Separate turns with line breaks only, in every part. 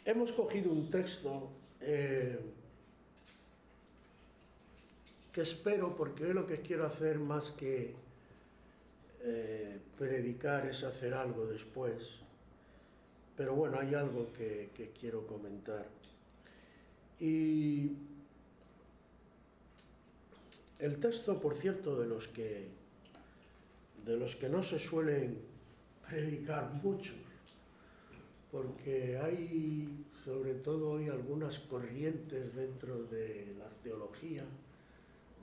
Hemos cogido un texto que espero, porque hoy lo que quiero hacer más que predicar es hacer algo después, pero bueno, hay algo que quiero comentar. Y el texto, por cierto, de los que no se suelen predicar mucho, porque hay sobre todo hoy algunas corrientes dentro de la teología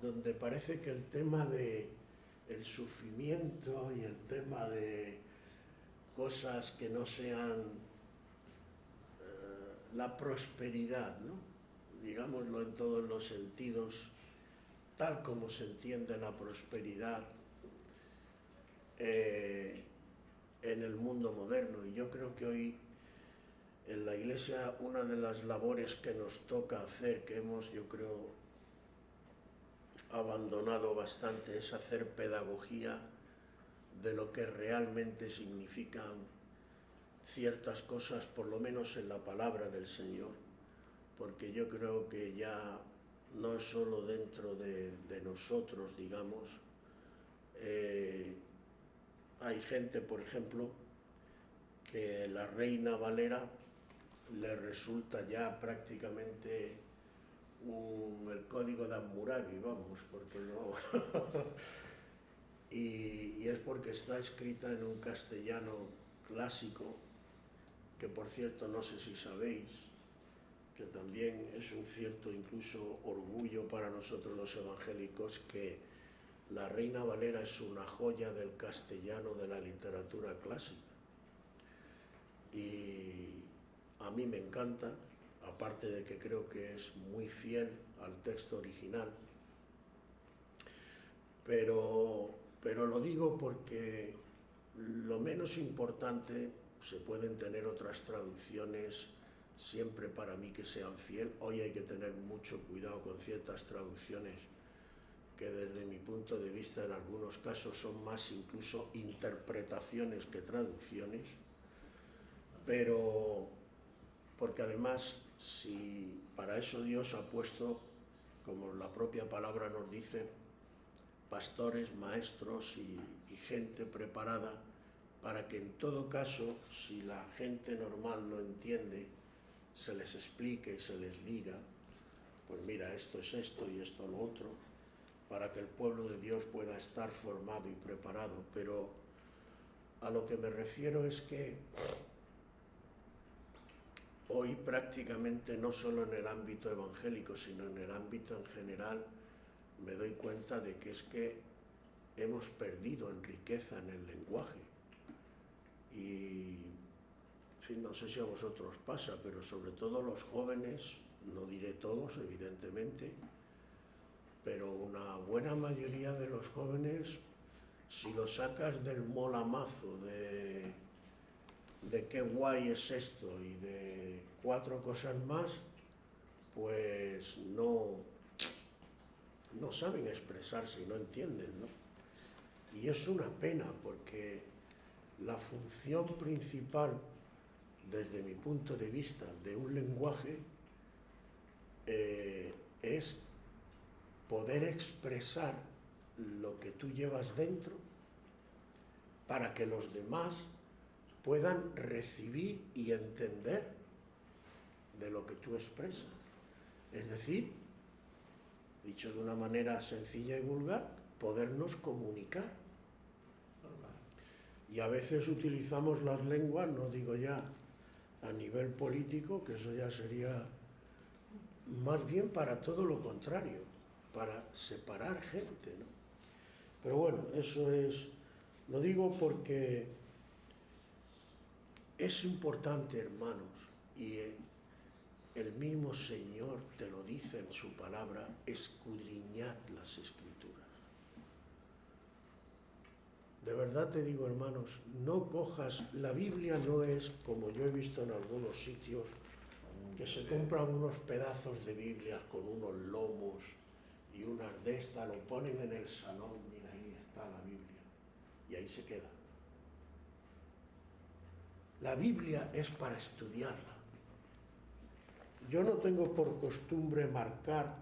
donde parece que el tema de el sufrimiento y el tema de cosas que no sean la prosperidad, ¿no? Digámoslo en todos los sentidos, tal como se entiende la prosperidad en el mundo moderno. Y yo creo que hoy en la Iglesia una de las labores que nos toca hacer, que hemos, yo creo, abandonado bastante, es hacer pedagogía de lo que realmente significan ciertas cosas, por lo menos en la palabra del Señor, porque yo creo que ya no es solo dentro de nosotros, digamos. Hay gente, por ejemplo, que la Reina Valera le resulta ya prácticamente el código de Hammurabi, vamos, porque no... y es porque está escrita en un castellano clásico, que por cierto no sé si sabéis, que también es un cierto incluso orgullo para nosotros los evangélicos, que la Reina Valera es una joya del castellano de la literatura clásica. Y a mí me encanta, aparte de que creo que es muy fiel al texto original, pero lo digo porque lo menos importante, se pueden tener otras traducciones siempre para mí que sean fiel. Hoy hay que tener mucho cuidado con ciertas traducciones que desde mi punto de vista en algunos casos son más incluso interpretaciones que traducciones, pero porque además, si para eso Dios ha puesto, como la propia palabra nos dice, pastores, maestros y gente preparada, para que en todo caso, si la gente normal no entiende, se les explique y se les diga, pues mira, esto es esto y esto lo otro, para que el pueblo de Dios pueda estar formado y preparado. Pero a lo que me refiero es que hoy prácticamente, no solo en el ámbito evangélico, sino en el ámbito en general, me doy cuenta de que es que hemos perdido en riqueza en el lenguaje. Y en fin, no sé si a vosotros pasa, pero sobre todo los jóvenes, no diré todos evidentemente, pero una buena mayoría de los jóvenes, si lo sacas del molamazo de qué guay es esto y de 4 cosas más, pues no saben expresarse y no entienden, ¿no? Y es una pena, porque la función principal, desde mi punto de vista, de un lenguaje es poder expresar lo que tú llevas dentro para que los demás puedan recibir y entender de lo que tú expresas. Es decir, dicho de una manera sencilla y vulgar, podernos comunicar. Y a veces utilizamos las lenguas, no digo ya a nivel político, que eso ya sería más bien para todo lo contrario, para separar gente, ¿no? Pero bueno, eso es, lo digo porque es importante, hermanos, y el mismo Señor te lo dice en su palabra: escudriñad las Escrituras. De verdad te digo, hermanos, no cojas, la Biblia no es como yo he visto en algunos sitios, que se compran unos pedazos de Biblia con unos lomos y una ardesta, lo ponen en el salón, mira, ahí está la Biblia, y ahí se queda. La Biblia es para estudiarla, Yo no tengo por costumbre marcar,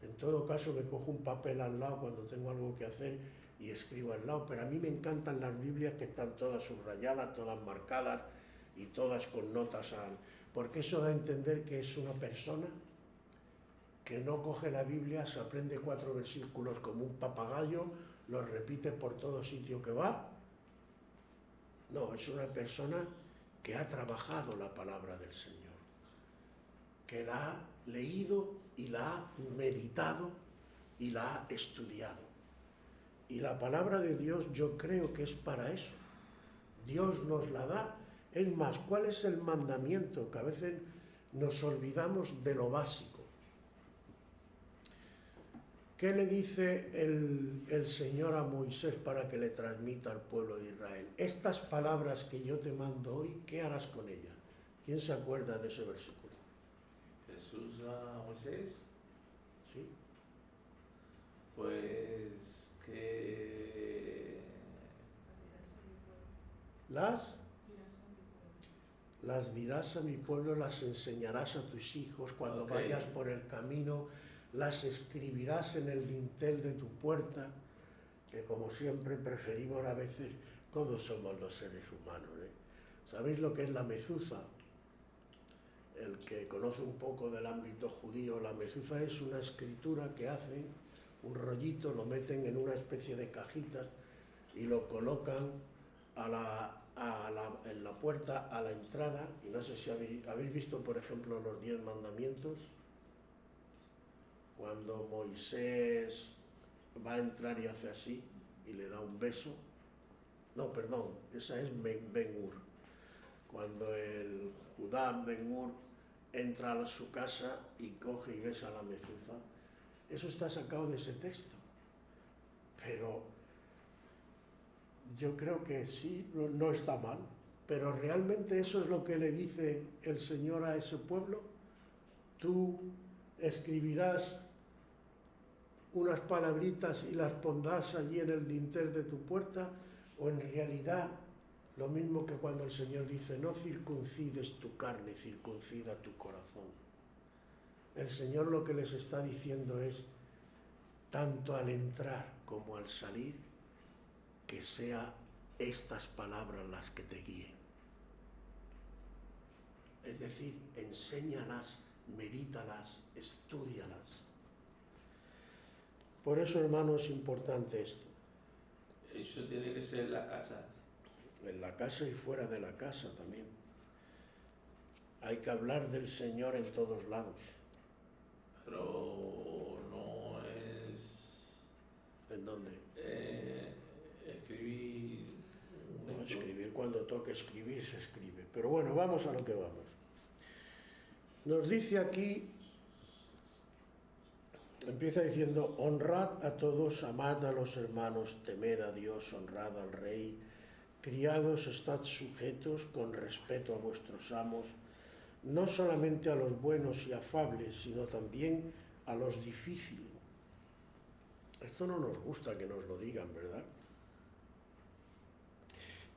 en todo caso me cojo un papel al lado cuando tengo algo que hacer y escribo al lado, pero a mí me encantan las Biblias que están todas subrayadas, todas marcadas y todas con notas porque eso da a entender que es una persona que no coge la Biblia, se aprende 4 versículos como un papagayo, los repite por todo sitio que va. No, es una persona que ha trabajado la palabra del Señor, que la ha leído y la ha meditado y la ha estudiado. Y la palabra de Dios yo creo que es para eso. Dios nos la da. Es más, ¿cuál es el mandamiento? Que a veces nos olvidamos de lo básico. ¿Qué le dice el Señor a Moisés para que le transmita al pueblo de Israel? Estas palabras que yo te mando hoy, ¿qué harás con ellas? ¿Quién se acuerda de ese versículo?
Jesús a Moisés,
¿Sí?
pues que
Las dirás a mi pueblo, las enseñarás a tus hijos, cuando vayas por el camino, las escribirás en el dintel de tu puerta, que como siempre preferimos a veces cómo somos los seres humanos, ¿eh? ¿Sabéis lo que es la mezuza? El que conoce un poco del ámbito judío, la mezuza es una escritura que hacen, un rollito, lo meten en una especie de cajita y lo colocan en la puerta, a la entrada, y no sé si habéis visto, por ejemplo, los 10 mandamientos, cuando Moisés va a entrar y hace así, y le da un beso. No, perdón, esa es Ben-Hur. Cuando el Judá Ben-Hur entra a su casa y coge y besa la mezuza, eso está sacado de ese texto. Pero yo creo que sí, no está mal, pero realmente eso es lo que le dice el Señor a ese pueblo. Tú escribirás unas palabritas y las pondrás allí en el dintel de tu puerta, o en realidad lo mismo que cuando el Señor dice, no circuncides tu carne, circuncida tu corazón. El Señor lo que les está diciendo es, tanto al entrar como al salir, que sea estas palabras las que te guíen. Es decir, enséñalas, medítalas, estúdialas. Por eso, hermano, es importante esto.
eso tiene que ser en la casa.
En la casa y fuera de la casa también. Hay que hablar del Señor en todos lados.
Pero no es...
¿En dónde?
Escribir...
No, escribir cuando toque escribir se escribe. Pero bueno, vamos a lo que vamos. Nos dice aquí, empieza diciendo, honrad a todos, amad a los hermanos, temed a Dios, honrad al Rey, criados, estad sujetos con respeto a vuestros amos, no solamente a los buenos y afables, sino también a los difíciles. Esto no nos gusta que nos lo digan, ¿verdad?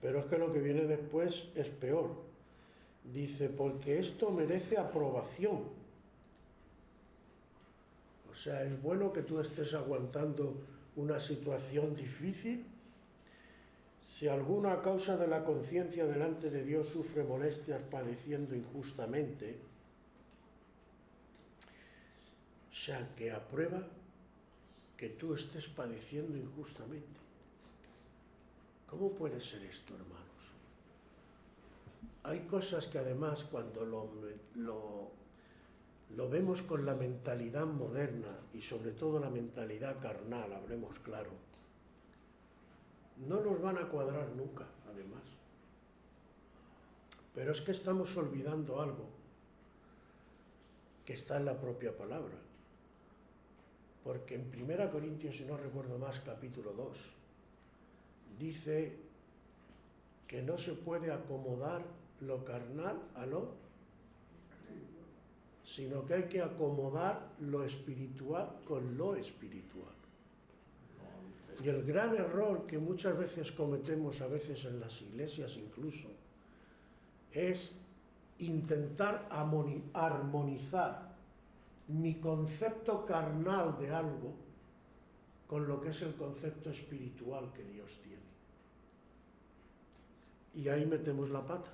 Pero es que lo que viene después es peor. Dice, porque esto merece aprobación. O sea, es bueno que tú estés aguantando una situación difícil. Si alguno a causa de la conciencia delante de Dios sufre molestias padeciendo injustamente, o sea, que aprueba que tú estés padeciendo injustamente. ¿Cómo puede ser esto, hermanos? Hay cosas que además cuando lo vemos con la mentalidad moderna y sobre todo la mentalidad carnal, hablemos claro, no nos van a cuadrar nunca, además. Pero es que estamos olvidando algo que está en la propia palabra. Porque en 1 Corintios, si no recuerdo más, capítulo 2, dice que no se puede acomodar lo carnal a lo, sino que hay que acomodar lo espiritual con lo espiritual. Y el gran error que muchas veces cometemos, a veces en las iglesias incluso, es intentar armonizar mi concepto carnal de algo con lo que es el concepto espiritual que Dios tiene. Y ahí metemos la pata.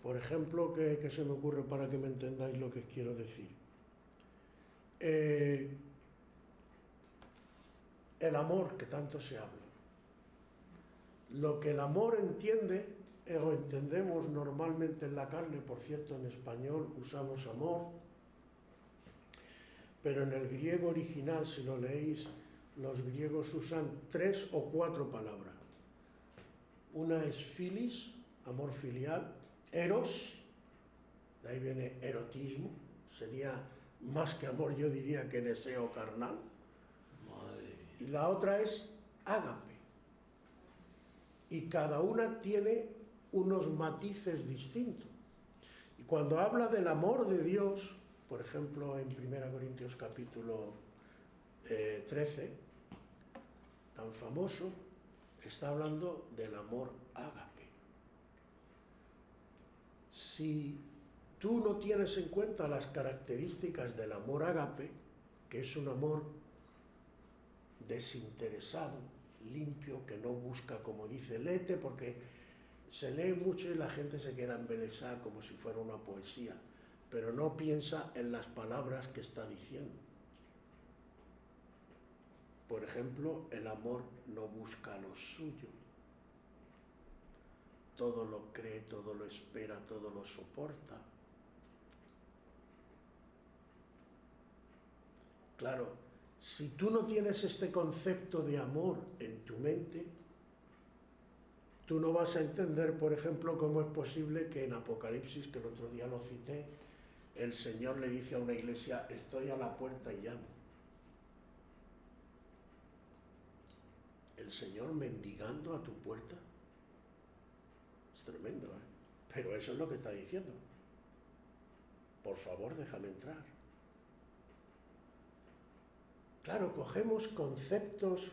Por ejemplo, ¿qué se me ocurre para que me entendáis lo que quiero decir? El amor que tanto se habla. Lo que el amor entiende, o entendemos normalmente en la carne, por cierto, en español usamos amor, pero en el griego original, si lo leéis, los griegos usan 3 o 4 palabras. Una es filis, amor filial, eros, de ahí viene erotismo, sería más que amor, yo diría que deseo carnal. Y la otra es ágape. Y cada una tiene unos matices distintos. Y cuando habla del amor de Dios, por ejemplo, en 1 Corintios capítulo 13, tan famoso, está hablando del amor ágape. Si tú no tienes en cuenta las características del amor ágape, que es un amor desinteresado, limpio, que no busca, como dice, léete, porque se lee mucho y la gente se queda embelesada como si fuera una poesía, pero no piensa en las palabras que está diciendo. Por ejemplo, el amor no busca lo suyo. Todo lo cree, todo lo espera, todo lo soporta. Claro, si tú no tienes este concepto de amor en tu mente, tú no vas a entender, por ejemplo, cómo es posible que en Apocalipsis, que el otro día lo cité, el Señor le dice a una iglesia, estoy a la puerta y llamo. El Señor mendigando a tu puerta. Es tremendo, ¿eh? Pero eso es lo que está diciendo. Por favor, déjame entrar. Claro, cogemos conceptos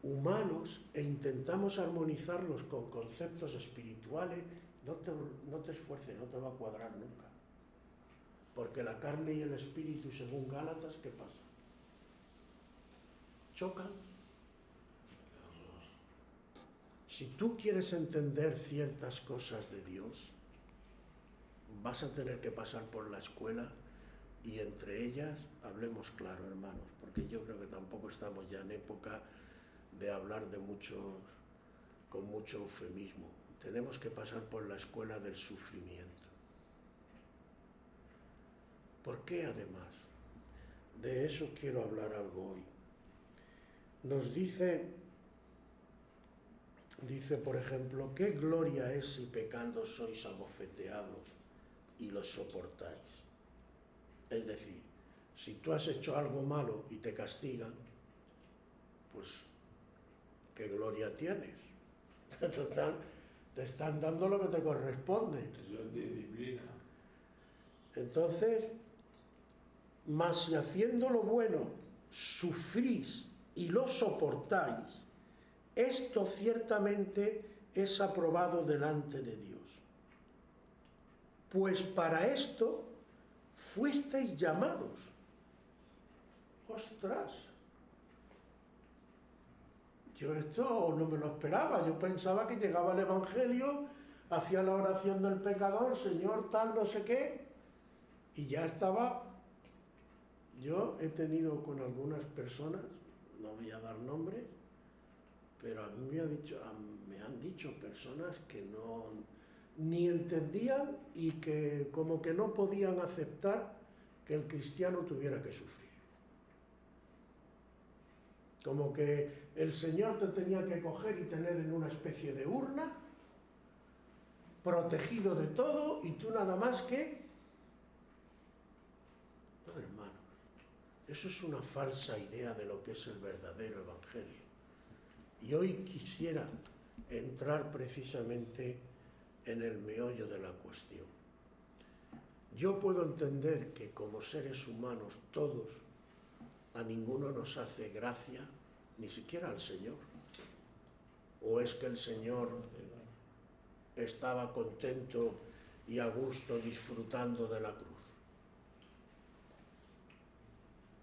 humanos e intentamos armonizarlos con conceptos espirituales. No te esfuerces, no te va a cuadrar nunca. Porque la carne y el espíritu, según Gálatas, ¿qué pasa? Chocan. Si tú quieres entender ciertas cosas de Dios, vas a tener que pasar por la escuela y entre ellas, hablemos claro, hermanos, porque yo creo que tampoco estamos ya en época de hablar con mucho eufemismo. Tenemos que pasar por la escuela del sufrimiento. ¿Por qué además? De eso quiero hablar algo hoy. Nos dice, por ejemplo, ¿qué gloria es si pecando sois abofeteados y los soportáis? Es decir, si tú has hecho algo malo y te castigan, pues, ¿qué gloria tienes? Te están dando lo que te corresponde.
Eso es disciplina.
Entonces, mas si haciendo lo bueno sufrís y lo soportáis, esto ciertamente es aprobado delante de Dios. Pues para esto fuisteis llamados. ¡Ostras! Yo esto no me lo esperaba. Yo pensaba que llegaba el Evangelio, hacía la oración del pecador, Señor, tal, no sé qué, y ya estaba. Yo he tenido con algunas personas, no voy a dar nombres, pero a mí me han dicho personas que ni entendían y que como que no podían aceptar que el cristiano tuviera que sufrir. Como que el Señor te tenía que coger y tener en una especie de urna, protegido de todo, y tú nada más que... No, hermano, eso es una falsa idea de lo que es el verdadero Evangelio. Y hoy quisiera entrar precisamente en el meollo de la cuestión. Yo puedo entender que como seres humanos todos, a ninguno nos hace gracia, ni siquiera al Señor. ¿O es que el Señor estaba contento y a gusto disfrutando de la cruz?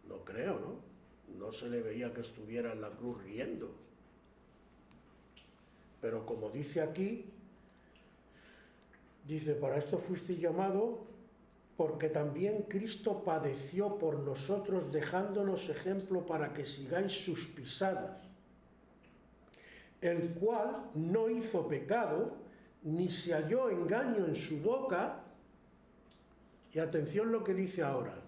No creo, ¿no? No se le veía que estuviera en la cruz riendo. Pero como dice aquí, dice, para esto fuiste llamado, porque también Cristo padeció por nosotros, dejándonos ejemplo para que sigáis sus pisadas, el cual no hizo pecado, ni se halló engaño en su boca. Y atención lo que dice ahora,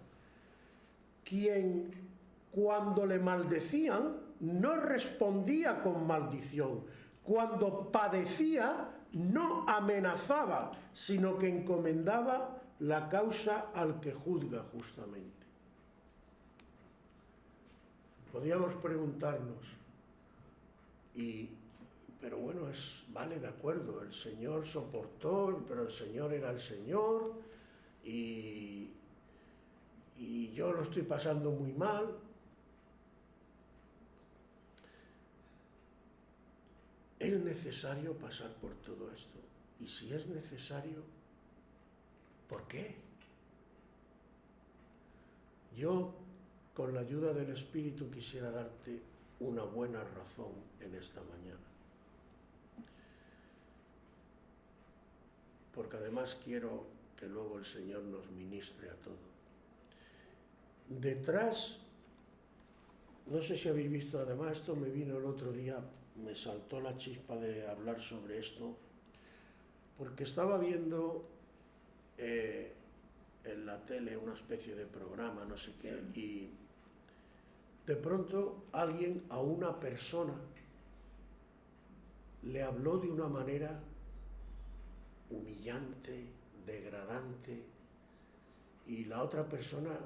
quien cuando le maldecían no respondía con maldición, cuando padecía no amenazaba, sino que encomendaba la causa al que juzga justamente. Podríamos preguntarnos, pero bueno, vale, de acuerdo, el Señor soportó, pero el Señor era el Señor, y yo lo estoy pasando muy mal. ¿Es necesario pasar por todo esto? Y si es necesario, ¿por qué? Yo, con la ayuda del Espíritu, quisiera darte una buena razón en esta mañana. Porque además quiero que luego el Señor nos ministre a todos. Detrás, no sé si habéis visto, además esto me vino el otro día, me saltó la chispa de hablar sobre esto, porque estaba viendo en la tele una especie de programa, no sé qué, y de pronto alguien a una persona le habló de una manera humillante, degradante, y la otra persona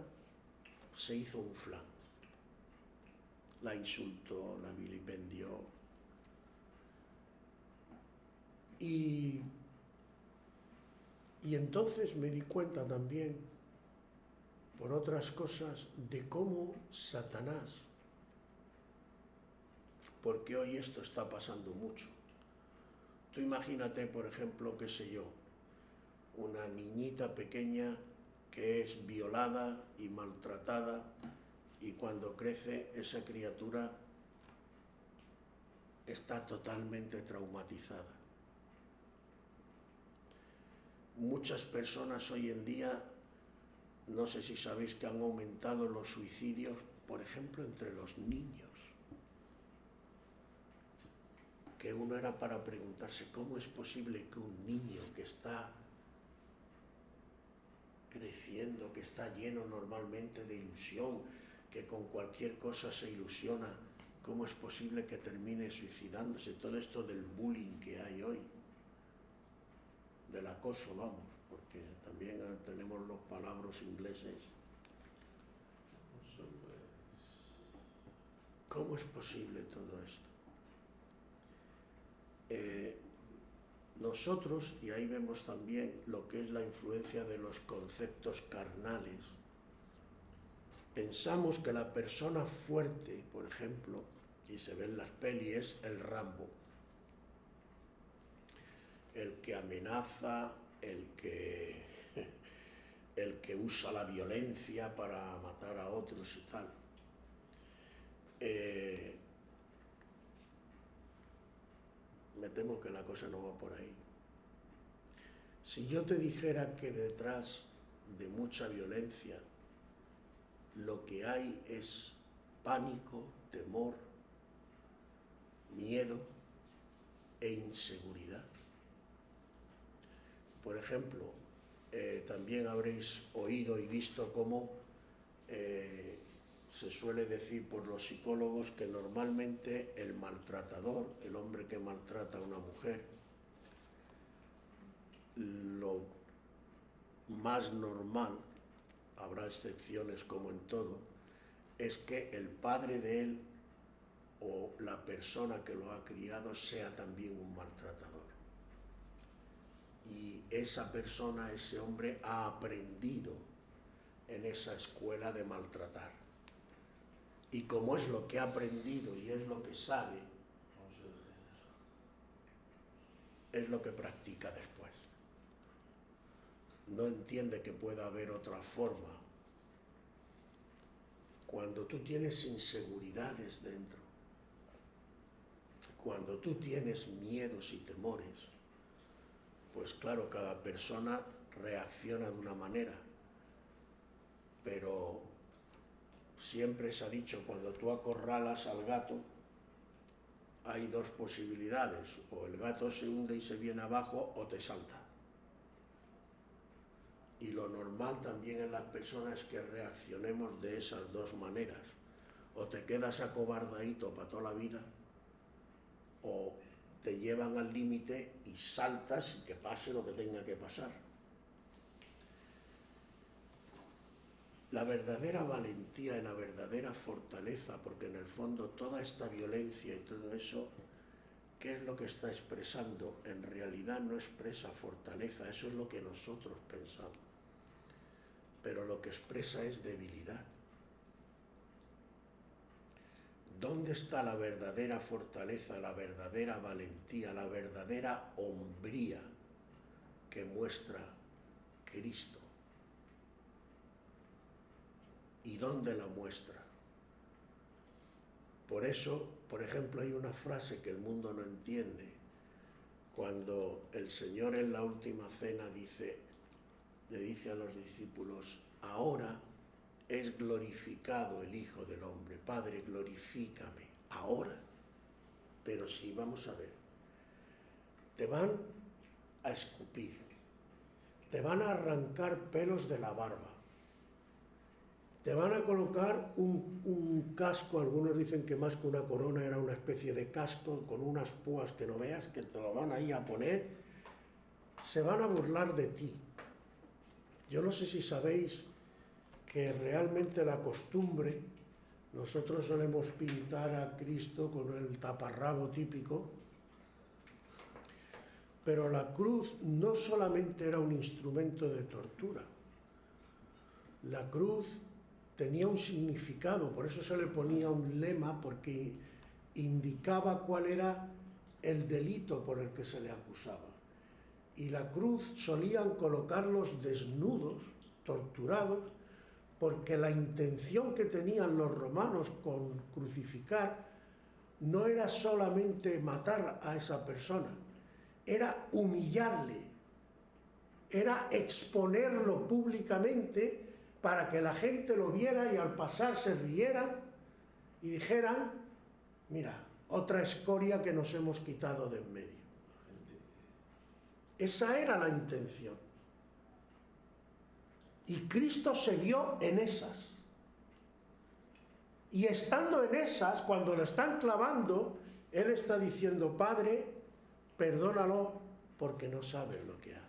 se hizo un flan. La insultó, la vilipendió. Y entonces me di cuenta también, por otras cosas, de cómo Satanás, porque hoy esto está pasando mucho. Tú imagínate, por ejemplo, qué sé yo, una niñita pequeña que es violada y maltratada, y cuando crece esa criatura está totalmente traumatizada. Muchas personas hoy en día, no sé si sabéis que han aumentado los suicidios, por ejemplo, entre los niños. Que uno era para preguntarse, ¿cómo es posible que un niño que está creciendo, que está lleno normalmente de ilusión, que con cualquier cosa se ilusiona, cómo es posible que termine suicidándose? Todo esto del bullying que hay hoy, del acoso, vamos, porque también tenemos los palabras ingleses. ¿Cómo es posible todo esto? Nosotros, y ahí vemos también lo que es la influencia de los conceptos carnales, pensamos que la persona fuerte, por ejemplo, y se ve en las pelis, es el Rambo, el que amenaza, el que usa la violencia para matar a otros y tal. Me temo que la cosa no va por ahí. Si yo te dijera que detrás de mucha violencia lo que hay es pánico, temor, miedo e inseguridad. Por ejemplo, también habréis oído y visto cómo se suele decir por los psicólogos que normalmente el maltratador, el hombre que maltrata a una mujer, lo más normal, habrá excepciones como en todo, es que el padre de él o la persona que lo ha criado sea también un maltratador. Y esa persona, ese hombre, ha aprendido en esa escuela de maltratar. Y como es lo que ha aprendido y es lo que sabe, es lo que practica después. No entiende que pueda haber otra forma. Cuando tú tienes inseguridades dentro, cuando tú tienes miedos y temores, pues claro, cada persona reacciona de una manera, pero siempre se ha dicho, cuando tú acorralas al gato, hay dos posibilidades, o el gato se hunde y se viene abajo, o te salta. Y lo normal también en las personas es que reaccionemos de esas dos maneras. O te quedas acobardadito para toda la vida, o te llevan al límite y saltas y que pase lo que tenga que pasar. La verdadera valentía y la verdadera fortaleza, porque en el fondo toda esta violencia y todo eso, ¿qué es lo que está expresando? En realidad no expresa fortaleza, eso es lo que nosotros pensamos. Pero lo que expresa es debilidad. ¿Dónde está la verdadera fortaleza, la verdadera valentía, la verdadera hombría que muestra Cristo? ¿Y dónde la muestra? Por eso, por ejemplo, hay una frase que el mundo no entiende. Cuando el Señor en la última cena le dice a los discípulos, ahora es glorificado el Hijo del Hombre. Padre, glorifícame ahora. Pero sí, vamos a ver, te van a escupir, te van a arrancar pelos de la barba, te van a colocar un casco, algunos dicen que más que una corona era una especie de casco con unas púas que no veas, que te lo van ahí a poner, se van a burlar de ti. Yo no sé si sabéis que realmente la costumbre, nosotros solemos pintar a Cristo con el taparrabo típico, pero la cruz no solamente era un instrumento de tortura, la cruz tenía un significado, por eso se le ponía un lema, porque indicaba cuál era el delito por el que se le acusaba. Y la cruz solían colocarlos desnudos, torturados, porque la intención que tenían los romanos con crucificar no era solamente matar a esa persona, era humillarle, era exponerlo públicamente para que la gente lo viera y al pasar se rieran y dijeran, mira, otra escoria que nos hemos quitado de en medio. Esa era la intención. Y Cristo se vio en esas. Y estando en esas, cuando lo están clavando, Él está diciendo, Padre, perdónalo porque no saben lo que hacen.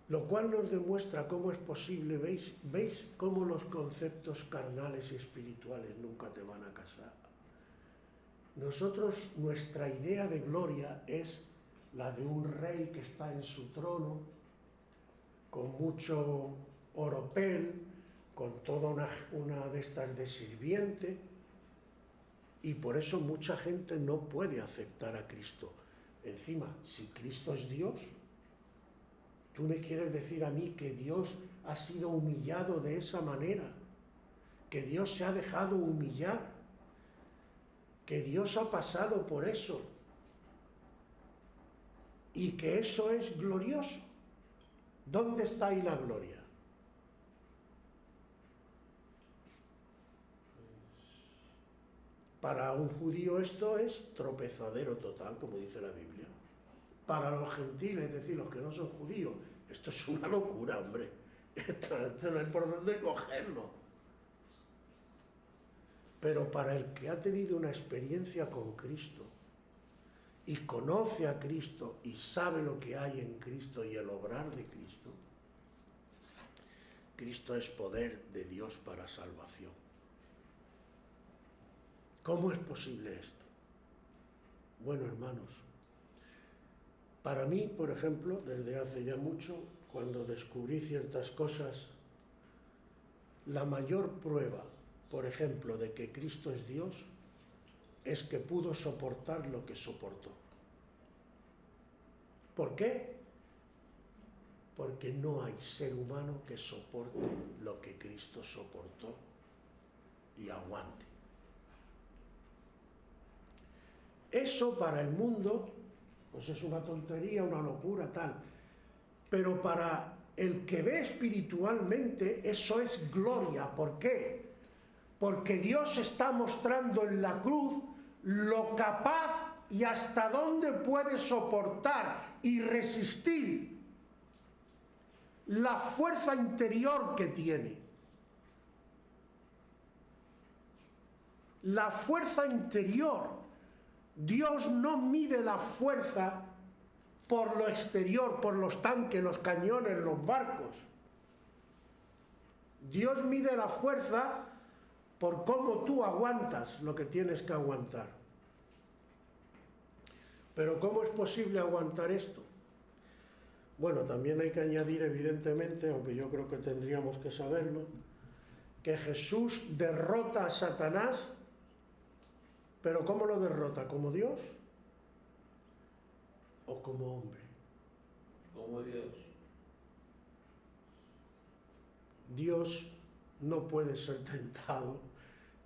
Lo cual nos demuestra cómo es posible, ¿veis cómo los conceptos carnales y espirituales nunca te van a casar? Nosotros, nuestra idea de gloria es la de un rey que está en su trono, con mucho oropel, con toda una de estas de sirviente, y por eso mucha gente no puede aceptar a Cristo. Encima, si Cristo es Dios, ¿tú me quieres decir a mí que Dios ha sido humillado de esa manera? ¿Que Dios se ha dejado humillar? ¿Que Dios ha pasado por eso? ¿Y que eso es glorioso? ¿Dónde está ahí la gloria? Para un judío esto es tropezadero total, como dice la Biblia. Para los gentiles, es decir, los que no son judíos, esto es una locura, hombre. Esto no hay por dónde cogerlo. Pero para el que ha tenido una experiencia con Cristo y conoce a Cristo y sabe lo que hay en Cristo y el obrar de Cristo, Cristo es poder de Dios para salvación. ¿Cómo es posible esto? Bueno, hermanos, para mí, por ejemplo, desde hace ya mucho, cuando descubrí ciertas cosas, la mayor prueba, por ejemplo, de que Cristo es Dios, es que pudo soportar lo que soportó. ¿Por qué? Porque no hay ser humano que soporte lo que Cristo soportó y aguante. Eso para el mundo, pues es una tontería, una locura, tal. Pero para el que ve espiritualmente, eso es gloria. ¿Por qué? Porque Dios está mostrando en la cruz lo capaz y hasta dónde puede soportar y resistir la fuerza interior que tiene. La fuerza interior. Dios no mide la fuerza por lo exterior, por los tanques, los cañones, los barcos. Dios mide la fuerza por cómo tú aguantas lo que tienes que aguantar. Pero ¿cómo es posible aguantar esto? Bueno, también hay que añadir, evidentemente, aunque yo creo que tendríamos que saberlo, que Jesús derrota a Satanás, pero ¿cómo lo derrota? ¿Como Dios o como hombre?
Como Dios.
Dios no puede ser tentado,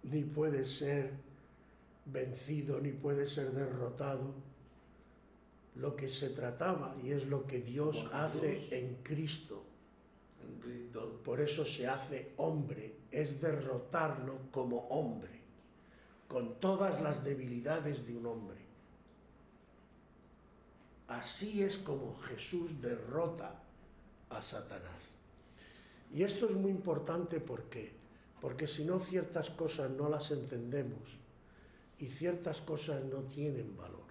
ni puede ser vencido, ni puede ser derrotado. Lo que se trataba, y es lo que Dios hace en Cristo, por eso se hace hombre, es derrotarlo como hombre, con todas las debilidades de un hombre. Así es como Jesús derrota a Satanás. Y esto es muy importante, ¿por qué? Porque si no, ciertas cosas no las entendemos y ciertas cosas no tienen valor.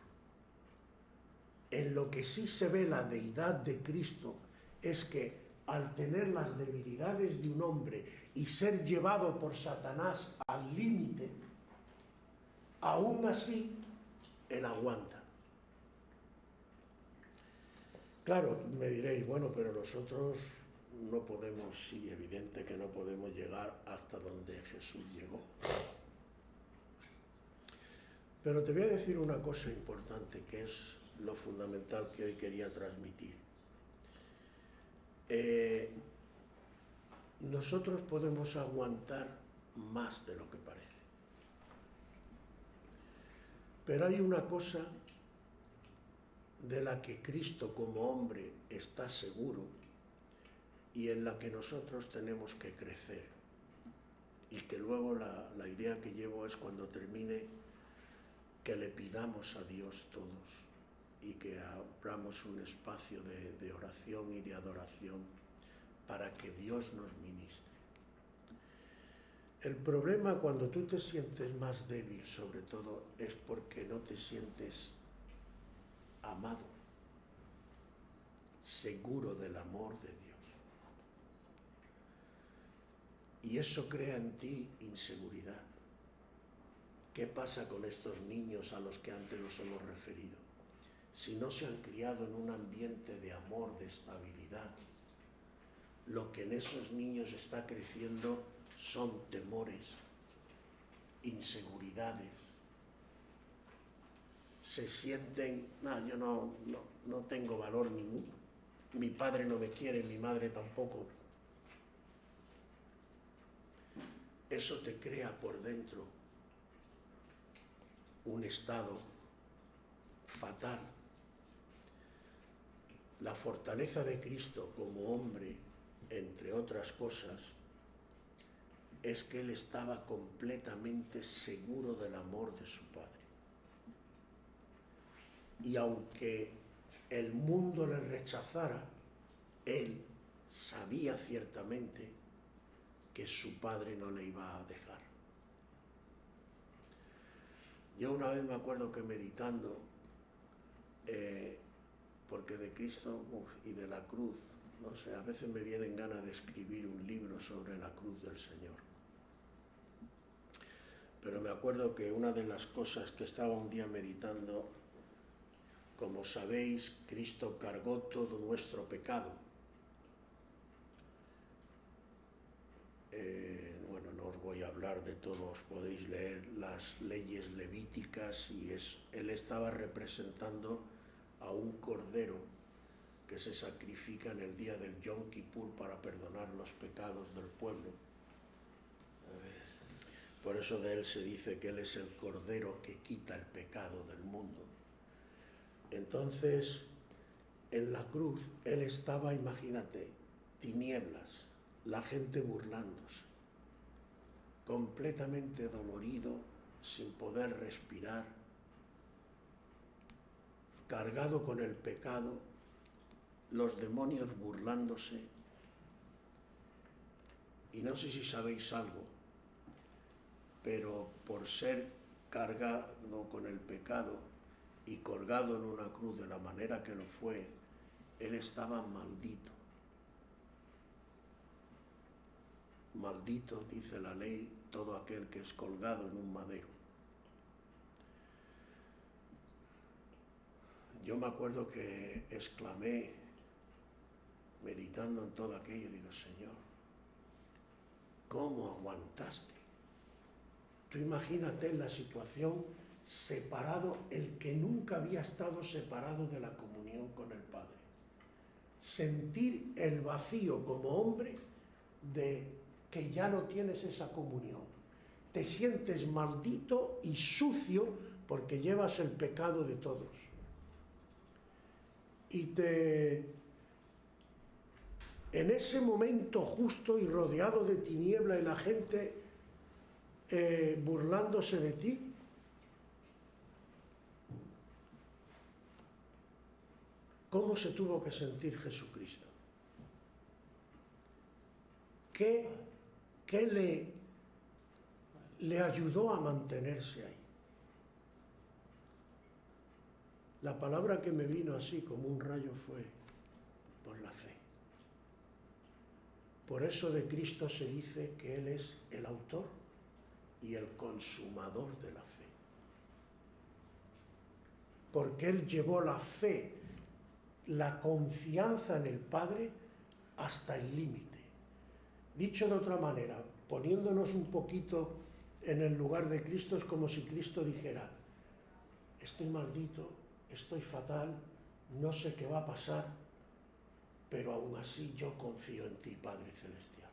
En lo que sí se ve la deidad de Cristo es que al tener las debilidades de un hombre y ser llevado por Satanás al límite, aún así él aguanta. Claro, me diréis, bueno, pero nosotros no podemos, sí, evidente que no podemos llegar hasta donde Jesús llegó. Pero te voy a decir una cosa importante, que es lo fundamental que hoy quería transmitir. Nosotros podemos aguantar más de lo que parece. Pero hay una cosa de la que Cristo como hombre está seguro y en la que nosotros tenemos que crecer. Y que luego la idea que llevo es, cuando termine, que le pidamos a Dios todos y que abramos un espacio de oración y de adoración para que Dios nos ministre. El problema cuando tú te sientes más débil, sobre todo, es porque no te sientes amado, seguro del amor de Dios. Y eso crea en ti inseguridad. ¿Qué pasa con estos niños a los que antes nos hemos referido? Si no se han criado en un ambiente de amor, de estabilidad, lo que en esos niños está creciendo son temores, inseguridades. Se sienten, yo no tengo valor ninguno, mi padre no me quiere, mi madre tampoco. Eso te crea por dentro un estado fatal. La fortaleza de Cristo como hombre, entre otras cosas, es que él estaba completamente seguro del amor de su Padre. Y aunque el mundo le rechazara, él sabía ciertamente que su Padre no le iba a dejar. Yo una vez me acuerdo que meditando, porque de Cristo y de la cruz, no sé, a veces me vienen ganas de escribir un libro sobre la cruz del Señor. Pero me acuerdo que una de las cosas que estaba un día meditando, como sabéis, Cristo cargó todo nuestro pecado. Bueno, no os voy a hablar enterar de todo, os podéis leer las leyes levíticas y él estaba representando a un cordero que se sacrifica en el día del Yom Kippur para perdonar los pecados del pueblo. Por eso de él se dice que él es el cordero que quita el pecado del mundo. Entonces, en la cruz, él estaba, imagínate, tinieblas, la gente burlándose, completamente dolorido, sin poder respirar, cargado con el pecado, los demonios burlándose. Y no sé si sabéis algo, pero por ser cargado con el pecado y colgado en una cruz de la manera que lo fue, él estaba maldito. Maldito, dice la ley, todo aquel que es colgado en un madero. Yo me acuerdo que exclamé, meditando en todo aquello, digo, Señor, ¿cómo aguantaste? Tú imagínate en la situación, separado, el que nunca había estado separado de la comunión con el Padre. Sentir el vacío como hombre de que ya no tienes esa comunión. Te sientes maldito y sucio porque llevas el pecado de todos. Y en ese momento justo y rodeado de tiniebla y la gente burlándose de ti, ¿cómo se tuvo que sentir Jesucristo? ¿Qué le ayudó a mantenerse ahí? La palabra que me vino así como un rayo fue por la fe. Por eso de Cristo se dice que Él es el autor y el consumador de la fe. Porque Él llevó la fe, la confianza en el Padre hasta el límite. Dicho de otra manera, poniéndonos un poquito en el lugar de Cristo, es como si Cristo dijera, estoy maldito, estoy fatal, no sé qué va a pasar, pero aún así yo confío en ti, Padre Celestial.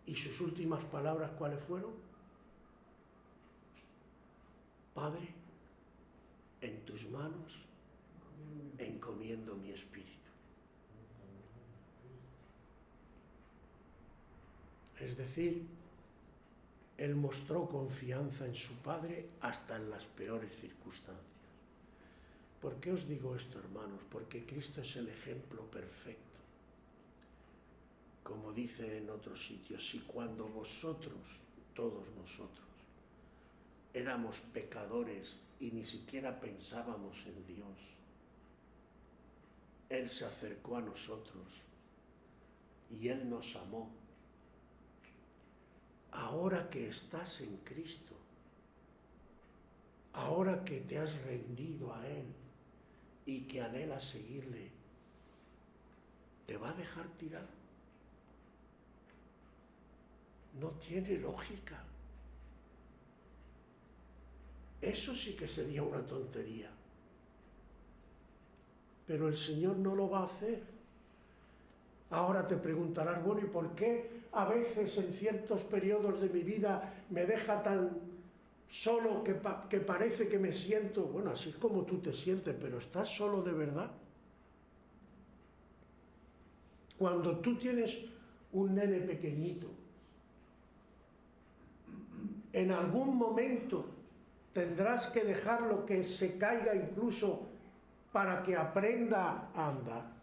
¿Y sus últimas palabras cuáles fueron? Padre, en tus manos encomiendo mi espíritu. Es decir, él mostró confianza en su Padre hasta en las peores circunstancias. ¿Por qué os digo esto, hermanos? Porque Cristo es el ejemplo perfecto. Como dice en otros sitios, si cuando vosotros, todos nosotros, éramos pecadores y ni siquiera pensábamos en Dios, Él se acercó a nosotros y Él nos amó. Ahora que estás en Cristo, ahora que te has rendido a Él y que anhelas seguirle, ¿te va a dejar tirado? No tiene lógica. Eso sí que sería una tontería. Pero el Señor no lo va a hacer. Ahora te preguntarás, bueno, ¿y por qué a veces en ciertos periodos de mi vida me deja tan solo que parece que me siento? Bueno, así es como tú te sientes, pero ¿estás solo de verdad? Cuando tú tienes un nene pequeñito, en algún momento tendrás que dejarlo que se caiga incluso para que aprenda a andar.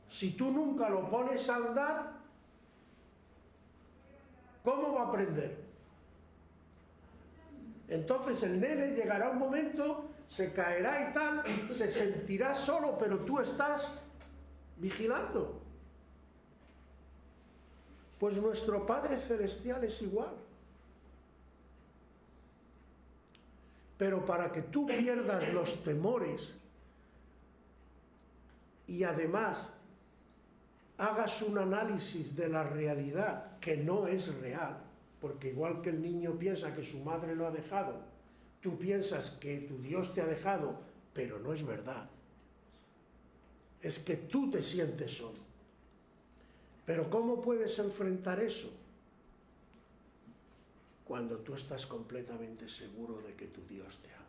Si tú nunca lo pones a andar, ¿cómo va a aprender? Entonces el nene llegará un momento, se caerá y tal, se sentirá solo, pero tú estás vigilando. Pues nuestro Padre Celestial es igual. Pero para que tú pierdas los temores y además hagas un análisis de la realidad que no es real, porque igual que el niño piensa que su madre lo ha dejado, tú piensas que tu Dios te ha dejado, pero no es verdad. Es que tú te sientes solo. Pero ¿cómo puedes enfrentar eso? Cuando tú estás completamente seguro de que tu Dios te ama.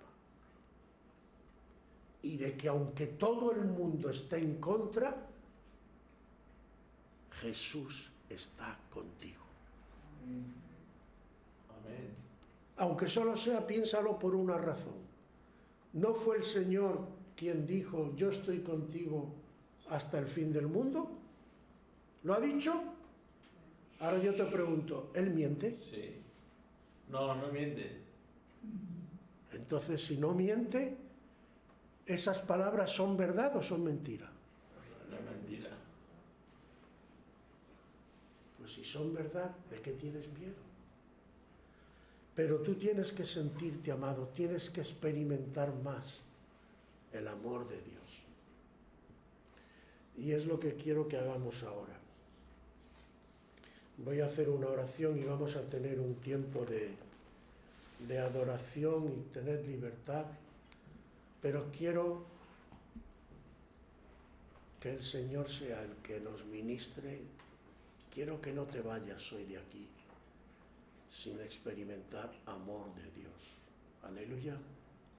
Y de que aunque todo el mundo esté en contra, Jesús está contigo.
Amén.
Aunque solo sea, piénsalo por una razón. ¿No fue el Señor quien dijo, yo estoy contigo hasta el fin del mundo? ¿Lo ha dicho? Ahora yo te pregunto, ¿él miente?
Sí. No, no miente.
Entonces, si no miente, ¿esas palabras son verdad o son mentira?
No es mentira.
Pues si son verdad, ¿de qué tienes miedo? Pero tú tienes que sentirte amado, tienes que experimentar más el amor de Dios. Y es lo que quiero que hagamos ahora. Voy a hacer una oración y vamos a tener un tiempo de adoración y tener libertad, pero quiero que el Señor sea el que nos ministre. Quiero que no te vayas hoy de aquí sin experimentar amor de Dios. Aleluya.